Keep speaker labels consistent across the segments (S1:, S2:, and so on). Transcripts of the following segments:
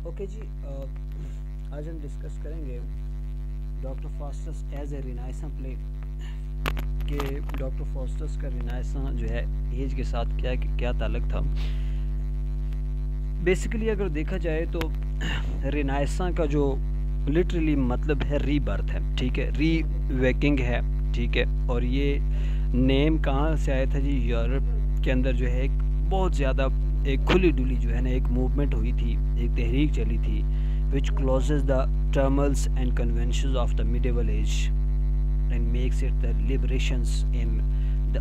S1: Okay جی، آج ہم discuss کریں گے ڈاکٹر فاسٹس ایز اے رینائساں پلے کہ ڈاکٹر فاسٹس کا رینائساں جو ہے ایج کے ساتھ کیا تعلق تھا. بیسیکلی اگر دیکھا جائے تو رینائساں کا جو لٹرلی مطلب ہے ری برتھ ہے، ٹھیک ہے، ری ویکنگ ہے، ٹھیک ہے. اور یہ نیم کہاں سے آیا تھا جی؟ یورپ کے اندر جو ہے ایک بہت زیادہ ایک کھلی ڈلی جو ہے نا ایک موومنٹ ہوئی تھی، ایک تحریک چلی تھی which closes the turmoils and conventions of the medieval age and makes it the liberations in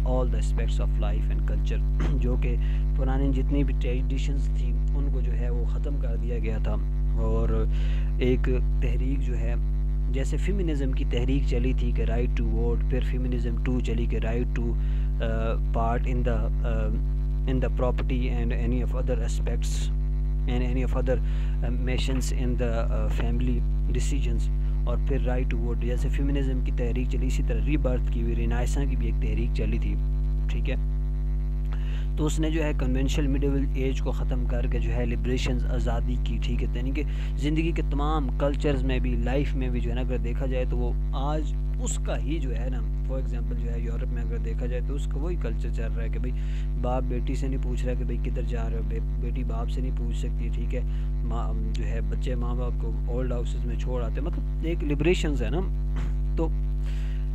S1: all the aspects of life and culture. جو کہ پرانی جتنی بھی ٹریڈیشنز تھیں ان کو جو ہے وہ ختم کر دیا گیا تھا، اور ایک تحریک جو ہے جیسے فیمنزم کی تحریک چلی تھی کہ رائٹ ٹو ووٹ، پھر فیمنزم 2 چلی کہ right to part in the property and any of other aspects and any of other missions in the family decisions. اور پھر رائٹ ٹو ووٹ جیسے فیمنزم کی تحریک چلی، اسی طرح ری برتھ کی بھی رینائساں کی بھی ایک تحریک چلی تھی، ٹھیک ہے. تو اس نے جو ہے کنونشنل میڈیول ایج کو ختم کر کے جو ہے لبریشنز، آزادی کی، ٹھیک ہے. یعنی کہ زندگی کے تمام کلچرز میں بھی، لائف میں بھی جو ہے نا اگر دیکھا جائے تو وہ آج اس کا ہی جو ہے نا، فار ایگزامپل جو ہے یورپ میں اگر دیکھا جائے تو اس کا وہی کلچر چل رہا ہے کہ بھائی باپ بیٹی سے نہیں پوچھ رہا کہ بھائی کدھر جا رہے ہو، بیٹی باپ سے نہیں پوچھ سکتی، ٹھیک ہے. جو ہے بچے ماں باپ کو اولڈ ہاؤسز میں چھوڑ آتے، مطلب ایک لبریشنز ہے نا. تو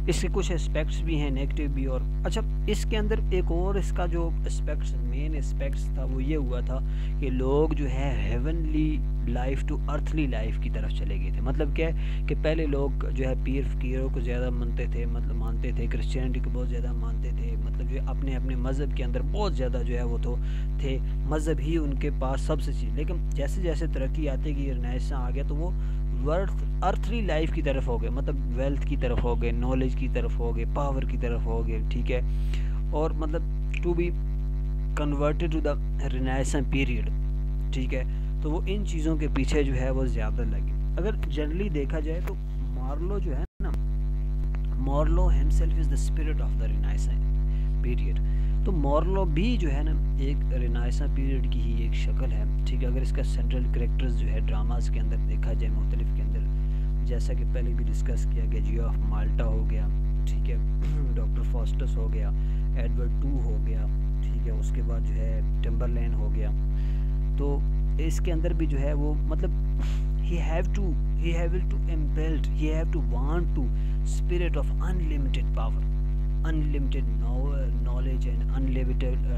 S1: اس کے کچھ اسپیکٹس بھی ہیں نیگیٹو بھی. اور اچھا اس کے اندر ایک اور اس کا جو اسپیکٹس مین اسپیکٹس تھا وہ یہ ہوا تھا کہ لوگ جو ہے heavenly life to earthly life کی طرف چلے گئے تھے. مطلب کیا ہے کہ پہلے لوگ جو ہے پیر فقیروں کو زیادہ مانتے تھے، کرسچینٹی کو بہت زیادہ مانتے تھے، مطلب جو اپنے اپنے مذہب کے اندر بہت زیادہ جو ہے وہ تو تھے، مذہب ہی ان کے پاس سب سے چیز. لیکن جیسے جیسے ترقی آتی گئی، رینائساں آ گیا تو وہ ارتھلی لائف کی طرف ہو گئے، مطلب ویلتھ کی طرف ہو گئے، نالج کی طرف ہو گئے، پاور کی طرف ہو گئے، ٹھیک ہے. اور مطلب to be converted to the renaissance period, ٹھیک ہے. تو وہ ان چیزوں کے پیچھے جو ہے وہ زیادہ لگے. اگر جنرلی دیکھا جائے تو مارلو جو ہے نا، Marlowe himself is the spirit of the renaissance period. تو مارلو بھی جو ہے نا ایک رینائساں پیریڈ کی ہی ایک شکل ہے، ٹھیک ہے. اگر اس کا سینٹرل کریکٹرز جو ہے ڈراماز کے اندر دیکھا جائے مختلف کے اندر، جیسا کہ پہلے بھی ڈسکس کیا گیا، جیو آف مالٹا ہو گیا، ٹھیک ہے، ڈاکٹر فاسٹس ہو گیا، ایڈورڈ 2 ہو گیا، ٹھیک ہے. اس کے بعد جو ہے ٹمبرلین ہو گیا. تو اس کے اندر بھی جو ہے وہ مطلب he have to impelled, he have to want to spirit of unlimited power, unlimited knowledge and unlimited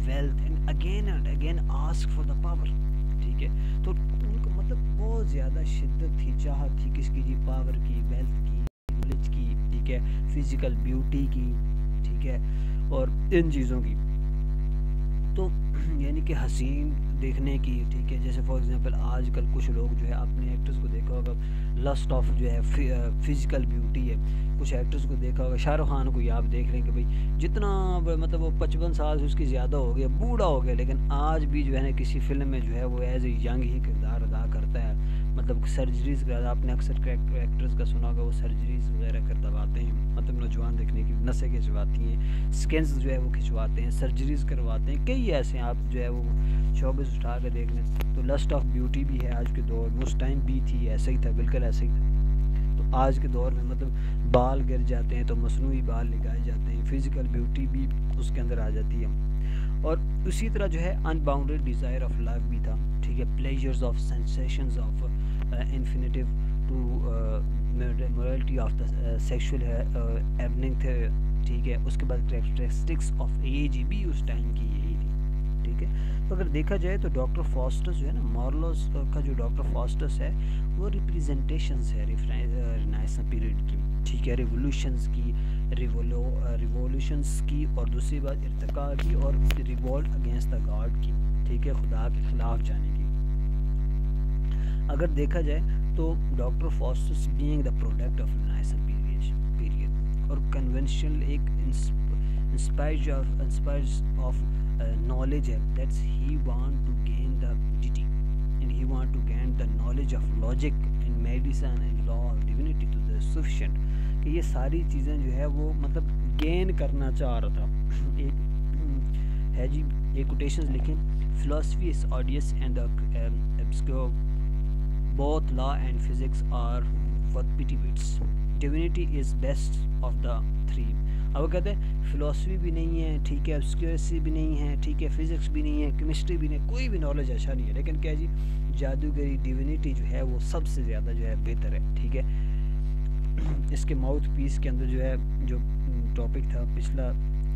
S1: wealth, and again ask for the power, ٹھیک ہے. تو ان کو مطلب بہت زیادہ شدت تھی، چاہت تھی کس کی جی؟ پاور کی، ویلتھ کی، نالج کی، ٹھیک ہے، فزیکل بیوٹی کی، ٹھیک ہے، اور ان چیزوں کی. تو یعنی کہ حسین دیکھنے کی، ٹھیک ہے. جیسے فار ایگزامپل آج کل کچھ لوگ جو ہے اپنے ایکٹرز کو دیکھا ہوگا، لسٹ آف جو ہے فزیکل بیوٹی ہے. کچھ ایکٹرز کو دیکھا ہوگا، شاہ رخ خان کو ہی آپ دیکھ لیں کہ بھائی جتنا مطلب وہ 55 سال سے اس کی زیادہ ہو گیا، بوڑھا ہو گیا، لیکن آج بھی جو ہے نا کسی فلم میں جو ہے وہ ایز اے ینگ ہی کردار ادا کرتا ہے. مطلب سرجریز کا آپ نے اکثر ایکٹرز کا سنا ہوگا، وہ سرجریز وغیرہ کرواتے ہیں، مطلب نوجوان دیکھنے کی نسیں کھنچواتی ہیں، سکنز جو ہے وہ کھنچواتے ہیں، سرجریز کرواتے ہیں. کئی ایسے ہیں آپ جو ہے وہ شوبز اٹھا کے دیکھ لیں. تو لسٹ آف بیوٹی بھی ہے آج کے دور میں، اس ٹائم بھی تھی، ایسا ہی تھا، بالکل ایسا ہی تھا. تو آج کے دور میں مطلب بال گر جاتے ہیں تو مصنوعی بال لگائے جاتے ہیں، فزیکل بیوٹی بھی اس کے اندر آ جاتی ہے. اور اسی طرح جو ہے unbounded desire of life بھی تھا، ٹھیک ہے، pleasures of sensations of infinitive to morality of the sexual evening تھے، ٹھیک ہے. اس کے بعد کریکٹرسٹکس آف ایج بھی اس ٹائم کی یہی تھی، ٹھیک ہے. تو اگر دیکھا جائے تو ڈاکٹر فاسٹس جو ہے نا، مارلوز کا جو ڈاکٹر فاسٹس ہے وہ ریپریزنٹیشنز ہے رینائساں پیریڈ کی، ٹھیک ہے، ریولیوشنز کی، اور دوسری بات ارتقاء کی، اور ریوولٹ اگینسٹ دا گاڈ کی، ٹھیک ہے، خدا کے خلاف جانے کی. اگر دیکھا جائے تو doctor Faustus being the product of renaissance period اور کنونشنل ایک انسپائرز آف knowledge ہے. That's he want to gain the deity and he want to gain the knowledge of logic and medicine and law of divinity to the sufficient کہ یہ ساری چیزیں جو ہے وہ مطلب گین کرنا چاہ رہا تھا. ایک ہے جی، ایک کوٹیشنز لکھیں، philosophy is odious and the obscure. Both law and physics are worth pity bits. Divinity is best of the three. اب وہ کہتے ہیں فلاسفی بھی نہیں ہے, ٹھیک ہے, obscuracy بھی نہیں ہے, ٹھیک ہے, فزکس بھی نہیں ہے, کیمسٹری بھی نہیں, کوئی بھی نالج ایسا نہیں ہے, لیکن کیا جی جادوگری ڈیونیٹی جو ہے وہ سب سے زیادہ جو ہے بہتر ہے, ٹھیک ہے. اس کے ماؤتھ پیس کے اندر جو ہے جو ٹاپک تھا پچھلا,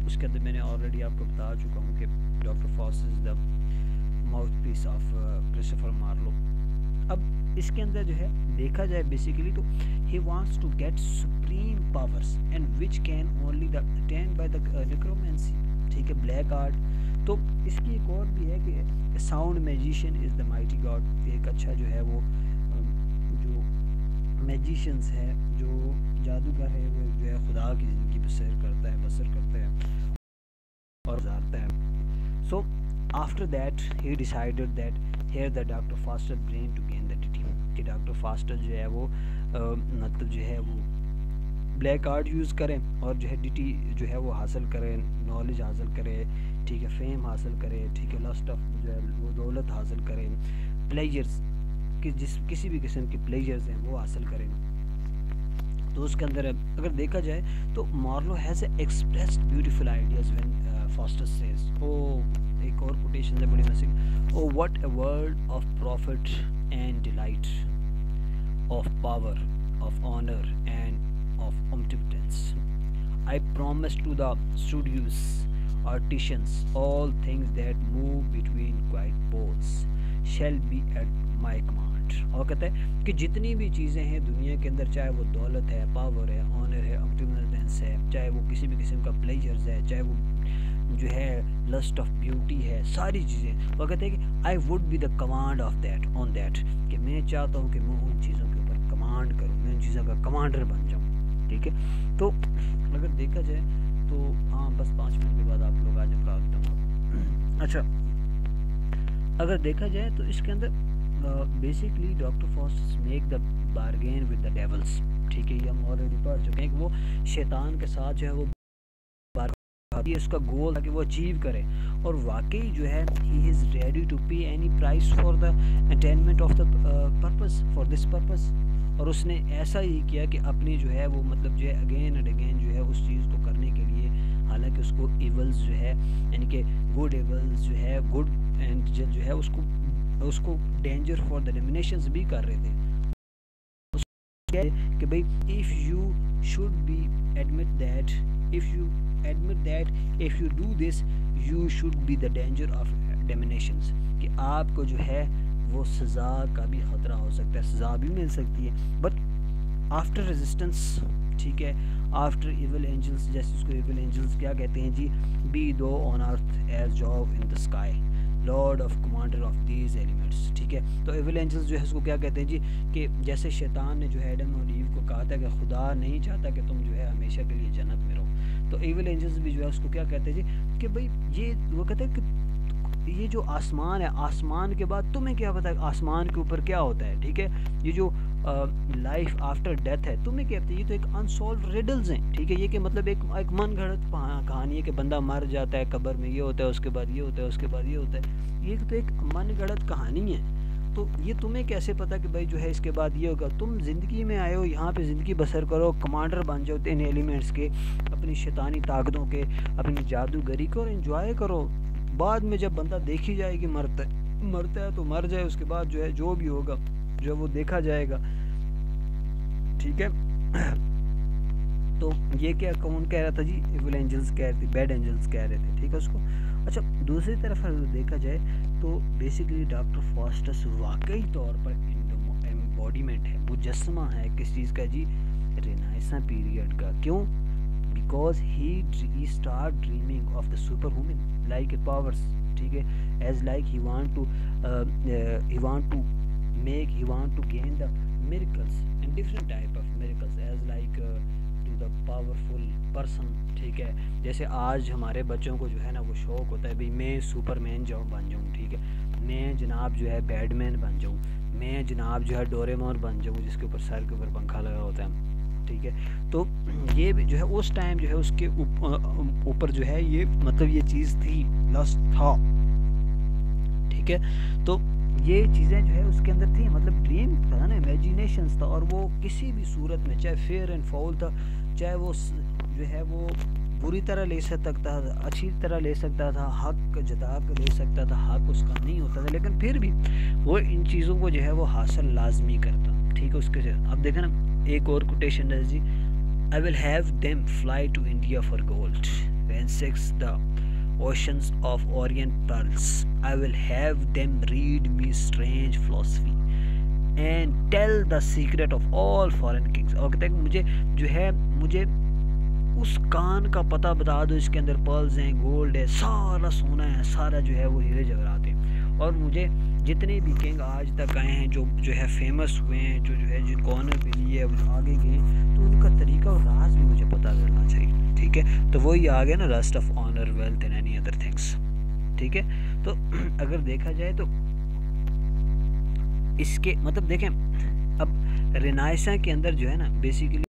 S1: اس کے اندر میں نے آلریڈی آپ کو بتا چکا ہوں کہ doctor Faustus is the mouthpiece of Christopher Marlowe. اب اس کے اندر جو ہے دیکھا جائے بیسیکلی تو he wants to get supreme powers and which can only the attain by the necromancy, ٹھیک ہے, بلیک آرٹ. تو اس کی ایک اور بھی ہے کہ ساؤنڈ میجیشین از دا مائٹی گاڈ. ایک اچھا جو ہے وہ جو میجیشنس ہے, جو جادوگر ہے, وہ جو ہے خدا کی زندگی بسر کرتا ہے اور گزارتا ہے. سو after that he decided that here the Dr. Foster brain to gain the deity, کہ ڈاکٹر فاسٹر جو ہے وہ مطلب جو ہے وہ بلیک آرٹ یوز کریں اور جو ہے ڈیٹی جو ہے وہ حاصل کریں, نالج حاصل کرے, ٹھیک ہے, فیم حاصل کرے, ٹھیک ہے, لسٹ آف جو ہے وہ دولت حاصل کریں, پلیجرز کہ کسی بھی قسم کی پلیجرز ہیں وہ حاصل کریں. تو اس کے اندر اگر دیکھا جائے تو Marlowe has expressed beautiful ideas when Faustus says, O ایک اور کوٹیشن ہے بڑی مسیح, O what a world of profit and delight, of power, of honour and of omnipotence. I promise to the studious artisans all things that move between quiet poles shall be at my command. اور کہتے ہیں کہ جتنی بھی چیزیں ہیں دنیا کے اندر, چاہے وہ دولت ہے, پاور ہے, آنر ہے, omnipotence ہے, چاہے وہ کسی بھی قسم کا پلیجرز ہے, چاہے وہ جو ہے لسٹ آف بیوٹی ہے, ساری چیزیں, وہ کہتے ہیں کہ I would be the command of that on that, کہ میں چاہتا ہوں کہ میں ان چیزوں کے اوپر کمانڈ کروں, میں ان چیزوں کا کمانڈر بن جاؤں, ٹھیک ہے. تو اگر دیکھا جائے تو ہاں بس 5 منٹ کے بعد آپ لوگ آ جائیں, کرا دیتا ہوں. اچھا, اگر دیکھا جائے تو اس کے اندر basically doctor Faustus make the bargain with the devils, ٹھیک ہے, یہ ہم آلریڈی پڑھ چکے ہیں کہ وہ شیطان کے ساتھ جو ہے وہ یہ اس کا گول تھا کہ وہ اچیو کرے, اور واقعی جو ہے he is ready to pay any price for the attainment of the purpose, for this purpose. اور اس نے ایسا ہی کیا کہ اپنی جو ہے وہ مطلب جو ہے اگین اینڈ اگین جو ہے اس چیز کو کرنے کے لیے, حالانکہ اس کو ایولز جو ہے یعنی کہ گڈ ایولز جو ہے گڈ اینجل جو ہے اس کو ڈینجر فار دا ڈومینیشنز بھی کر رہے تھے. کہ بھئی if you should be admit that if you do this you should be the danger of dominations, کہ آپ کو جو ہے وہ سزا کا بھی خطرہ ہو سکتا ہے, سزا بھی مل سکتی ہے, بٹ آفٹر ریزسٹنس, ٹھیک ہے, آفٹر ایول اینجلس, جیسے اس کو ایول اینجلس کیا کہتے ہیں جی, be thou on earth as Jove in the sky, lord of commander of these elements, ٹھیک ہے. تو ایول اینجلس جو ہے اس کو کیا کہتے ہیں جی, کہ جیسے شیطان نے جو ہے ایڈم اور ایو کو کہا تھا کہ خدا نہیں چاہتا کہ تم جو ہے ہمیشہ کے لیے جنت میں رہو, تو ایول اینجلس بھی جو ہے اس کو کیا کہتے ہیں جی, کہ بھئی یہ وہ کہتے ہیں کہ یہ جو آسمان ہے, آسمان کے بعد تمہیں کیا پتہ ہے آسمان کے اوپر کیا ہوتا ہے, ٹھیک ہے, یہ جو لائف آفٹر ڈیتھ ہے تمہیں کیا پتہ, یہ تو ایک انسولوڈ ریڈلز ہیں, ٹھیک ہے, یہ کہ مطلب ایک من گھڑت کہانی ہے کہ بندہ مر جاتا ہے, قبر میں یہ ہوتا ہے, اس کے بعد یہ ہوتا ہے, اس کے بعد یہ ہوتا ہے, یہ تو ایک من گھڑت کہانی ہے. تو یہ تمہیں کیسے پتہ کہ بھائی جو ہے اس کے بعد یہ ہوگا, تم زندگی میں آئے ہو, یہاں پہ زندگی بسر کرو, کمانڈر بن جاؤ ان ایلیمنٹس کے, اپنی شیطانی طاقتوں کے, اپنی جادوگری کو, اور انجوائے کرو. بعد میں جب بندہ دیکھی جائے گی مرتا ہے تو مر جائے, اس کے بعد جو ہے جو بھی ہوگا جو وہ دیکھا جائے گا, ٹھیک ہے. تو یہ کیا کون کہہ رہا تھا جی, ایول اینجلس کہہ رہے تھے, بیڈ اینجلس کہہ رہے تھے, ٹھیک ہے, اس کو. اچھا, دوسری طرف اگر دیکھا جائے تو بیسیکلی ڈاکٹر فاسٹس واقعی طور پر ایمبوڈیمنٹ ہے, مجسمہ ہے کس چیز کا جی, رینائساں پیریڈ کا. کیوں؟ Because he start dreaming of the superhuman like powers, ٹھیک ہے, as like he want to gain the miracles and different type of miracles as like to the powerful person, ٹھیک ہے. جیسے آج ہمارے بچوں کو جو ہے نا وہ شوق ہوتا ہے بھئی میں سپر مین بن جاؤں, ٹھیک ہے, میں جناب جو ہے بیڈ مین بن جاؤں, میں جناب جو ہے ڈوریمون بن جاؤں جس کے اوپر سر کے اوپر پنکھا لگا ہوتا ہے, ٹھیک ہے. تو یہ جو ہے اس ٹائم جو ہے اس کے اوپر جو ہے یہ مطلب یہ چیز تھی, لسٹ تھا, ٹھیک ہے. تو یہ چیزیں جو ہے اس کے اندر تھیں, مطلب ڈریم تھا نا, امیجینیشنس تھا, اور وہ کسی بھی صورت میں چاہے فیئر اینڈ فاؤل تھا, چاہے وہ جو ہے وہ بری طرح لے سکتا تھا, اچھی طرح لے سکتا تھا, حق جتا کر لے سکتا تھا, حق اس کا نہیں ہوتا تھا, لیکن پھر بھی وہ ان چیزوں کو جو ہے وہ حاصل لازمی کرتا. ٹھیک ہے, اس کے اب دیکھیں نا ایک اور کوٹیشن ہے جی, I will have them fly to India for gold, when seeks the oceans of Orient pearls. I will have them read me strange philosophy and tell the secret of all foreign kings. اور کہتے ہیں مجھے جو ہے مجھے اس کان کا پتہ بتا دو, اس کے اندر پرلز ہیں, گولڈ ہے, سارا سونا ہے, سارا جو ہے وہ ہیرے جواہرات ہیں, اور مجھے جتنے بھی کنگ آج تک آئے ہیں جو ہے فیمس ہوئے ہیں, جو ہے جن کو آنر بھی لیے وہ آگے گئے, تو ان کا طریقہ اور راز بھی مجھے پتہ کرنا چاہیے. ٹھیک ہے, تو وہی آگے نا rest of honour wealth and any other things. ٹھیک ہے, تو اگر دیکھا جائے تو اس کے مطلب دیکھیں اب رینائساں کے اندر جو ہے نا basically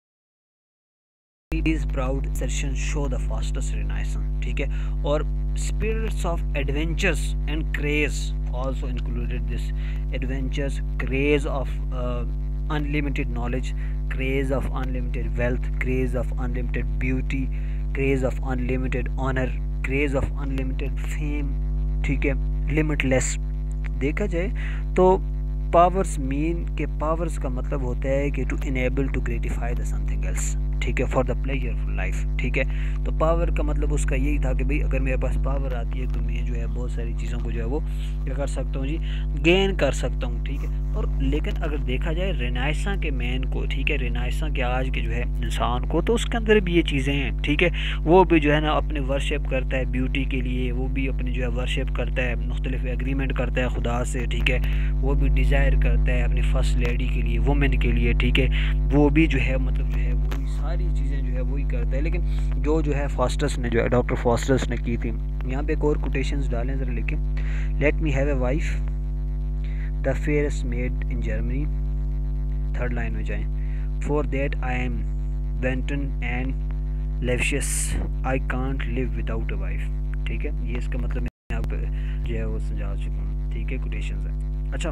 S1: these proud assertions show the fastest renaissance. ٹھیک ہے, اور spirits of adventures and craze also included this. Adventures, craze of unlimited knowledge, craze of unlimited wealth, craze of unlimited beauty, craze of unlimited honor, craze of unlimited fame. ٹھیک ہے, limitless. دیکھا جائے تو powers مین کہ powers کا مطلب ہوتا ہے کہ to enable to gratify the something else. ٹھیک ہے, for the pleasure of life. ٹھیک ہے, تو پاور کا مطلب اس کا یہی تھا کہ بھئی اگر میرے پاس پاور آتی ہے تو میں جو ہے بہت ساری چیزوں کو جو ہے وہ کیا کر سکتا ہوں جی, گین کر سکتا ہوں. ٹھیک ہے, اور لیکن اگر دیکھا جائے رینائساں کے مین کو, ٹھیک ہے, رینائساں کے آج کے جو ہے انسان کو, تو اس کے اندر بھی یہ چیزیں ہیں. ٹھیک ہے, وہ بھی جو ہے نا اپنے ورشپ کرتا ہے بیوٹی کے لیے, وہ بھی اپنی جو ہے ورشپ کرتا ہے, مختلف ایگریمنٹ کرتا ہے خدا سے. ٹھیک ہے, وہ بھی ڈیزائر کرتا ہے اپنی فرسٹ لیڈی کے لیے, وومن کے لیے. ٹھیک ہے, وہ بھی جو ہے مطلب جو ہے وہی ساری چیزیں جو ہے وہی کرتا ہے. لیکن جو ہے فاسٹس نے جو ہے ڈاکٹر فاسٹس نے کی تھی, یہاں پہ ایک اور کوٹیشنز ڈالیں ذرا لکھیں. Let me have a wife the fairest maid in Germany. Third line میں جائیں. For that I am wanton and lascivious, I can't live without a wife. ٹھیک ہے, یہ اس کا مطلب میں آپ جو ہے وہ سمجھا چکا ہوں. ٹھیک ہے, کوٹیشنز ہیں. اچھا,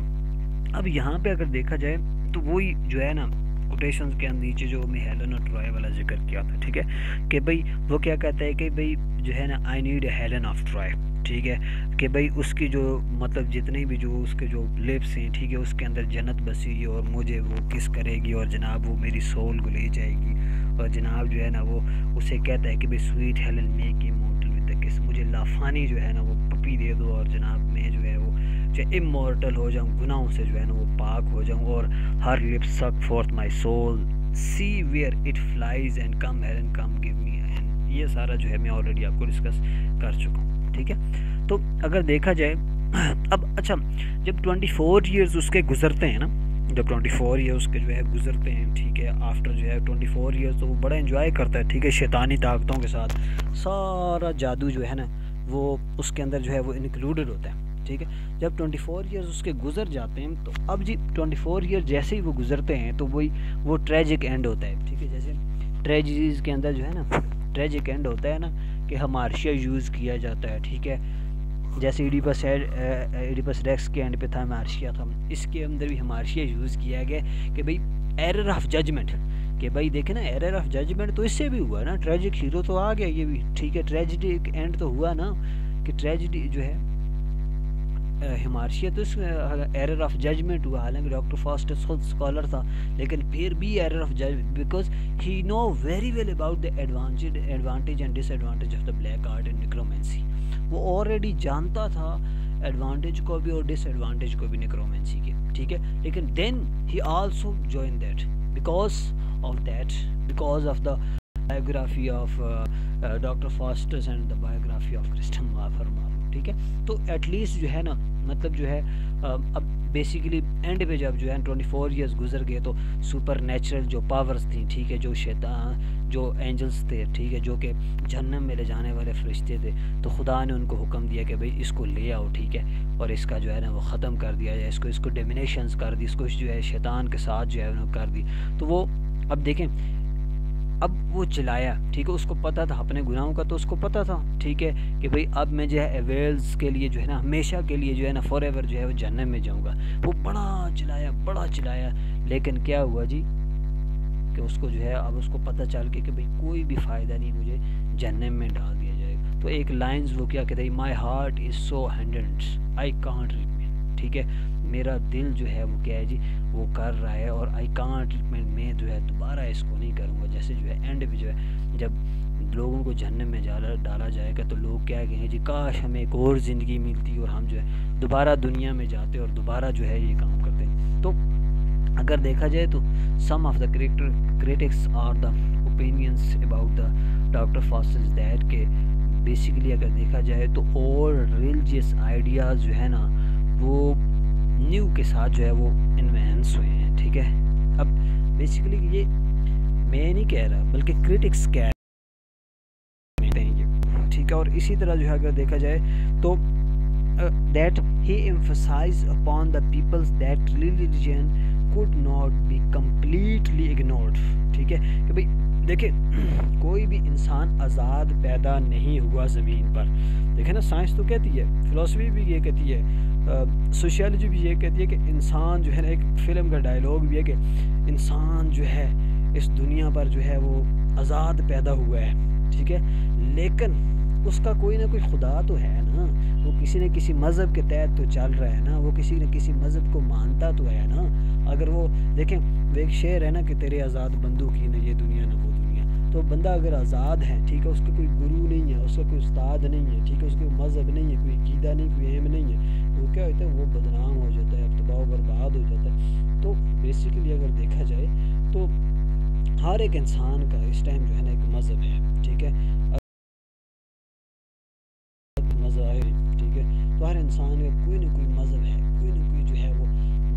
S1: اب یہاں پہ اگر دیکھا جائے تو وہی جو ہے نا کوٹیشنز کے نیچے جو میں ہیلن اور ٹرائے والا ذکر کیا تھا. ٹھیک ہے, کہ بھئی وہ کیا کہتا ہے کہ بھئی جو ہے نا I need a Helen of try. ٹھیک ہے, کہ بھئی اس کی جو مطلب جتنے بھی جو اس کے جو لپس ہیں, ٹھیک ہے, اس کے اندر جنت بسی ہوئی, اور مجھے وہ کس کرے گی, اور جناب وہ میری سول کو لے جائے گی, اور جناب جو ہے نا وہ اسے کہتا ہے کہ بھئی sweet Helen make immortal with the kiss, مجھے لافانی جو ہے نا وہ پپی دے دو, اور جناب میں جو ہے وہ امورٹل ہو جاؤں, گناہوں سے جو ہے نا وہ پاک ہو جاؤں, اور her lips suck forth my soul, see where it flies and come Helen come give me. And یہ سارا جو ہے میں آلریڈی آپ کو ڈسکس کر چکا ہوں. ٹھیک ہے, تو اگر دیکھا جائے اب اچھا جب 24 ایئرز اس کے گزرتے ہیں نا, جب 24 ایئرز کے جو ہے گزرتے ہیں, ٹھیک ہے, آفٹر جو ہے 24 ایئرز تو وہ بڑا انجوائے کرتا ہے. ٹھیک ہے, شیطانی طاقتوں کے ساتھ سارا جادو جو ہے نا وہ اس کے اندر جو ہے وہ انکلوڈڈ ہوتا ہے. ٹھیک ہے, جب 24 ایئرز اس کے گزر جاتے ہیں تو اب جی 24 ایئر جیسے ہی وہ گزرتے ہیں تو وہ ٹریجک اینڈ ہوتا ہے. ٹھیک ہے, جیسے ٹریجڈیز کے اندر جو ہے نا ٹریجک اینڈ ہوتا ہے نا کہ ہمارشیا یوز کیا جاتا ہے. ٹھیک ہے, جیسے ایڈیپس ریکس کے اینڈ پہ تھا ہمارشیا تھا, اس کے اندر بھی ہمارشیا یوز کیا گیا کہ بھئی ایرر آف ججمنٹ, کہ بھئی دیکھیں نا ایرر آف ججمنٹ تو اس سے بھی ہوا نا, ٹریجک ہیرو تو آ گیا یہ بھی. ٹھیک ہے, ٹریجڈی اینڈ تو ہوا نا کہ ٹریجڈی جو ہے ہمارشیا تو اس ایرر آف ججمنٹ ہوا, حالانکہ ڈاکٹر فاسٹس خود اسکالر تھا, لیکن پھر بھی error of judgement, because he know very well about the advantage and disadvantage of the black art and necromancy. وہ آلریڈی جانتا تھا ایڈوانٹیج کو بھی اور ڈس ایڈوانٹیج کو بھی نیکرومینسی کے. ٹھیک ہے, لیکن then he also join that because of the biography of doctor Faustus and the biography of Christopher Marlowe. ٹھیک ہے, تو ایٹ لیسٹ جو ہے نا مطلب جو ہے اب بیسیکلی اینڈ پہ جب جو ہے 24 ایئرز گزر گئے تو سپر نیچرل جو پاورز تھیں, ٹھیک ہے, جو شیطان جو اینجلس تھے, ٹھیک ہے, جو کہ جہنم میں لے جانے والے فرشتے تھے, تو خدا نے ان کو حکم دیا کہ بھئی اس کو لے آؤ. ٹھیک ہے, اور اس کا جو ہے نا وہ ختم کر دیا جائے, اس کو ڈومینیشنز کر دی, اس کو جو ہے شیطان کے ساتھ جو ہے کر دی. تو وہ اب دیکھیں 24 ایئرز جو ہے نا مطلب جو ہے 24 ایئرز گزر گئے تو سپر نیچرل جو پاورز تھیں, ٹھیک ہے, جو کہ جہنم میں لے جانے والے فرشتے تھے, تو خدا نے ان کو حکم دیا کہ بھئی اس کو لے آؤ. ٹھیک ہے, اور اس کا جو ہے نا وہ ختم کر دیا جائے, اس کو ڈومینیشنز کر دی, اس کو جو ہے شیطان کے ساتھ جو ہے کر دی. تو وہ اب دیکھیں اب وہ چلایا، ٹھیک ہے، اس کو پتہ تھا اپنے گناہوں کا، تو اس کو پتہ تھا، ٹھیک ہے، کہ بھئی اب میں جو ہے ایویلز کے لیے جو ہے نا ہمیشہ کے لیے جو ہے نا فار ایور جو ہے وہ جہنم میں جاؤں گا. وہ بڑا چلایا لیکن کیا ہوا جی کہ اس کو جو ہے اب اس کو پتہ چل کے کہ بھئی کوئی بھی فائدہ نہیں، مجھے جہنم میں ڈال دیا جائے گا. تو ایک لائنز وہ کیا کہتے ہیں، my heart is so hardened I can't recommend, ٹھیک ہے، میرا دل جو ہے وہ کیا ہے جی وہ کر رہا ہے، اور آئی کانٹ ریکمینڈ، میں جو ہے دوبارہ اس کو نہیں کروں گا. جیسے جو ہے اینڈ پہ جو ہے جب لوگوں کو جہنم میں ڈالا جائے گا تو لوگ کیا کہیں گے جی کاش ہمیں ایک اور زندگی ملتی اور ہم جو ہے دوبارہ دنیا میں جاتے اور دوبارہ جو ہے یہ کام کرتے. تو اگر دیکھا جائے تو some of the critics are the opinions about the doctor Faustus that کہ بیسیکلی اگر دیکھا جائے تو اور ریلیجیس آئیڈیاز جو ہے نا وہ نیو کے ساتھ جو ہے وہ انوینس ہوئے ہیں، ٹھیک ہے. اب بیسیکلی یہ میں نہیں کہہ رہا بلکہ کرٹکس کہتے ہیں یہ، ٹھیک ہے. اور اسی طرح جو ہے اگر دیکھا جائے تو that he emphasized upon the peoples that religion could not be completely ignored، ٹھیک ہے، کہ بھئی دیکھیں کوئی بھی انسان آزاد پیدا نہیں ہوا زمین پر. دیکھیں نا سائنس تو کہتی ہے، فلسفی بھی یہ کہتی ہے، سوشیالوجی بھی یہ کہتی ہے کہ انسان جو ہے نا، ایک فلم کا ڈائلاگ بھی ہے کہ انسان جو ہے اس دنیا پر جو ہے وہ آزاد پیدا ہوا ہے، ٹھیک ہے، لیکن اس کا کوئی نہ کوئی خدا تو ہے نا، وہ کسی نہ کسی مذہب کے تحت تو چل رہا ہے نا، وہ کسی نہ کسی مذہب کو مانتا تو ہے نا. اگر وہ دیکھیں وہ ایک شعر ہے نا کہ تیرے آزاد بندوں کی نہ یہ دنیا نہ وہ دنیا. تو بندہ اگر آزاد ہے، ٹھیک ہے، اس کا کوئی گرو نہیں ہے، اس کا کوئی استاد نہیں ہے، ٹھیک ہے، اس کا کوئی مذہب نہیں ہے، کوئی عقیدہ نہیں، کوئی ایم نہیں ہے، تو کیا ہوتا ہے وہ بدنام ہو جاتا ہے، تباہ و برباد ہو جاتا ہے. تو بیسیکلی اگر دیکھا جائے تو ہر ایک انسان کا اس ٹائم جو ہے نا ایک مذہب ہے، ٹھیک ہے، ٹھیک ہے. تو ہر انسان کا کوئی نہ کوئی مذہب ہے، کوئی نہ کوئی جو ہے وہ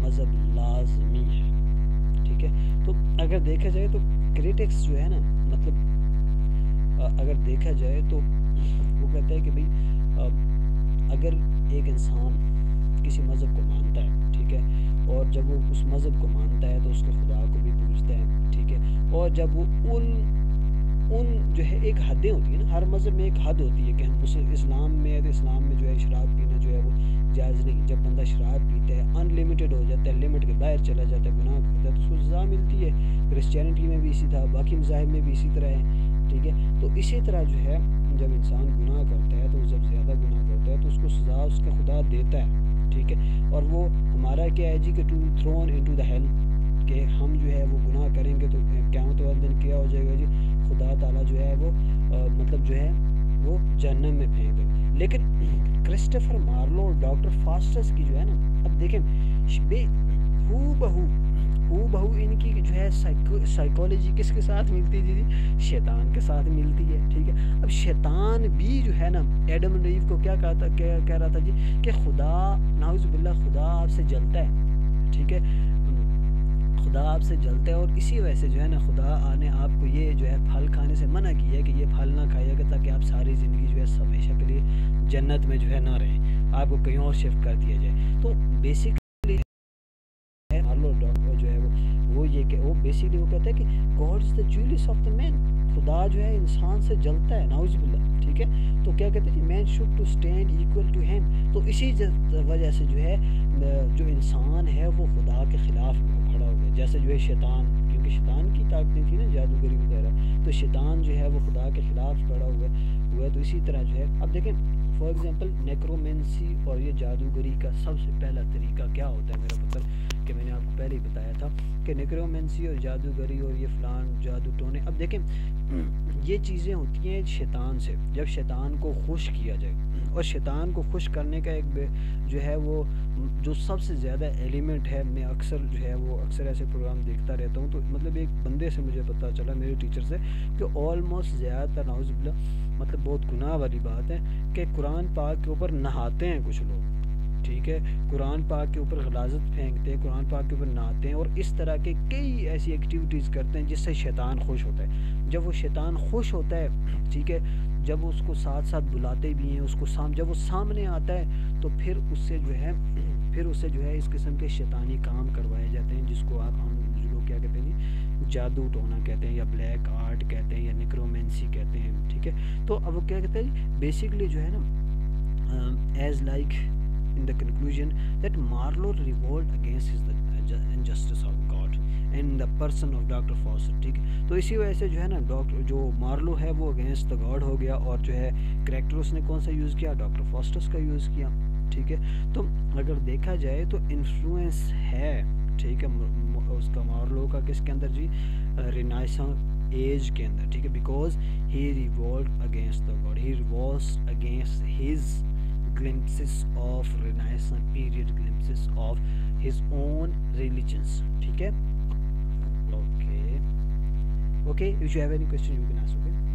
S1: مذہب لازمی ہے، ٹھیک ہے. تو اگر دیکھا جائے تو کرٹکس جو ہے نا، مطلب اگر دیکھا جائے تو وہ کہتا ہے کہ بھئی اگر ایک انسان کسی مذہب کو مانتا ہے، ٹھیک ہے، اور جب وہ اس مذہب کو مانتا ہے تو اس کے خدا کو بھی پوجتا ہے، ٹھیک ہے، اور جب وہ ان جو ہے ایک حدیں ہوتی ہیں نا، ہر مذہب میں ایک حد ہوتی ہے کہ ہم اسلام میں ہے تو اسلام میں جو ہے شراب پینا جو ہے وہ جائز نہیں. جب بندہ شراب پیتا ہے ان لمیٹڈ ہو جاتا ہے، لمٹ کے باہر چلا جاتا ہے، گناہ کرتا ہے تو اس کو سزا ملتی ہے. کرسچینٹی میں بھی اسی تھا، باقی مذاہب میں بھی اسی طرح ہے، ٹھیک ہے. تو اسی طرح جو ہے جب انسان گناہ کرتا ہے تو جب زیادہ گناہ کرتا ہے تو اس کو سزا اس کا خدا دیتا ہے، ٹھیک ہے. اور وہ ہمارا کیا ہے جی کہ to thrown into the hell, کہ ہم جو ہے وہ گناہ کریں گے تو قیامت والے دن کیا ہو جائے گا جی، خدا تعالیٰ جو ہے وہ مطلب جو ہے وہ جہنم میں پھینک دے. لیکن کرسٹوفر مارلو اور ڈاکٹر فاسٹرز کی جو ہے نا، اب دیکھیں ہو بہو ان کی جو ہے سائیکالوجی کس کے ساتھ ملتی ہے جی؟ شیطان کے ساتھ ملتی ہے، ٹھیک ہے. اب شیطان بھی جو ہے نا ایڈم اینڈ ایو کو کیا کہہ رہا تھا جی کہ خدا نعوذ باللہ خدا آپ سے جلتا ہے، ٹھیک ہے، خدا آپ سے جلتا ہے، اور اسی وجہ سے جو ہے نا خدا نے آپ کو یہ جو ہے پھل کھانے سے منع کیا ہے کہ یہ پھل نہ کھائیے گا تاکہ آپ ساری زندگی جو ہے ہمیشہ کے لیے جنت میں جو ہے نہ رہیں، آپ کو کہیں اور شفٹ کر دیا جائے. تو بیسکلی جو ہے وہ یہ کہ وہ بیسکلی وہ کہتا ہے کہ god is the jealous of the man, خدا جو ہے انسان سے جلتا ہے، نعوذ باللہ، ٹھیک ہے. تو کیا کہتے ہیں man should to stand equal to him. تو اسی وجہ سے جو ہے جو انسان ہے وہ خدا کے خلاف کھڑا ہو گیا. جیسے جو ہے شیطان، کیونکہ شیطان کی طاقتیں تھیں نا جادوگری وغیرہ، تو شیطان جو ہے وہ خدا کے خلاف کھڑا ہوا ہے. تو اسی طرح جو ہے اب دیکھیں فار ایگزامپل نیکرومینسی اور یہ جادوگری کا سب سے پہلا طریقہ کیا ہوتا ہے میرا پتر، کہ میں نے آپ کو پہلے ہی بتایا تھا کہ نیکرومینسی اور جادوگری اور یہ فلان جادو ٹونے. اب دیکھیں یہ چیزیں ہوتی ہیں شیطان سے، جب شیطان کو خوش کیا جائے. اور شیطان کو خوش کرنے کا ایک جو ہے وہ جو سب سے زیادہ ایلیمنٹ ہے، میں اکثر جو ہے وہ اکثر ایسے پروگرام دیکھتا رہتا ہوں، تو مطلب ایک بندے سے مجھے پتہ چلا میرے ٹیچر سے کہ آلموسٹ زیادہ تر نعوذ باللہ مطلب بہت گناہ والی بات ہے کہ قرآن پاک کے اوپر نہاتے ہیں کچھ لوگ، ٹھیک ہے، قرآن پاک کے اوپر غلاظت پھینکتے ہیں، قرآن پاک کے اوپر نہاتے ہیں، اور اس طرح کے کئی ایسی ایکٹیویٹیز کرتے ہیں جس سے شیطان خوش ہوتا ہے. جب وہ شیطان خوش ہوتا ہے، ٹھیک ہے، جب اس کو ساتھ ساتھ بلاتے بھی ہیں، اس کو جب وہ سامنے آتا ہے تو پھر اس سے جو ہے اس قسم کے شیطانی کام کروائے جاتے ہیں، جس کو ہم لوگ کیا کہتے ہیں جی جادو ٹونا کہتے ہیں یا بلیک آرٹ کہتے ہیں یا نیکرومینسی کہتے ہیں، ٹھیک ہے. تو اب وہ کیا کہتے ہیں بیسکلی جو ہے نا as like in the conclusion that Marlowe revolted against his the injustice of God in the person of doctor faster, ٹھیک ہے. تو اسی وجہ سے جو ہے نا ڈاکٹر جو مارلو ہے وہ اگینسٹ دا گاڈ ہو گیا، اور جو ہے کریکٹر اس نے کون سا یوز کیا، ڈاکٹر فاسٹرس کا یوز کیا، ٹھیک ہے. تو اگر دیکھا جائے تو انفلوئنس ہے، ٹھیک ہے، اس کا مارلو کا کس کے اندر جی رینائسانس ایج کے اندر، ٹھیک ہے، because he revolt against the God, he revolt against his glimpses of Renaissance period, glimpses of his own religions. ٹھیک ہے. Okay. If you have any question you can ask. Okay.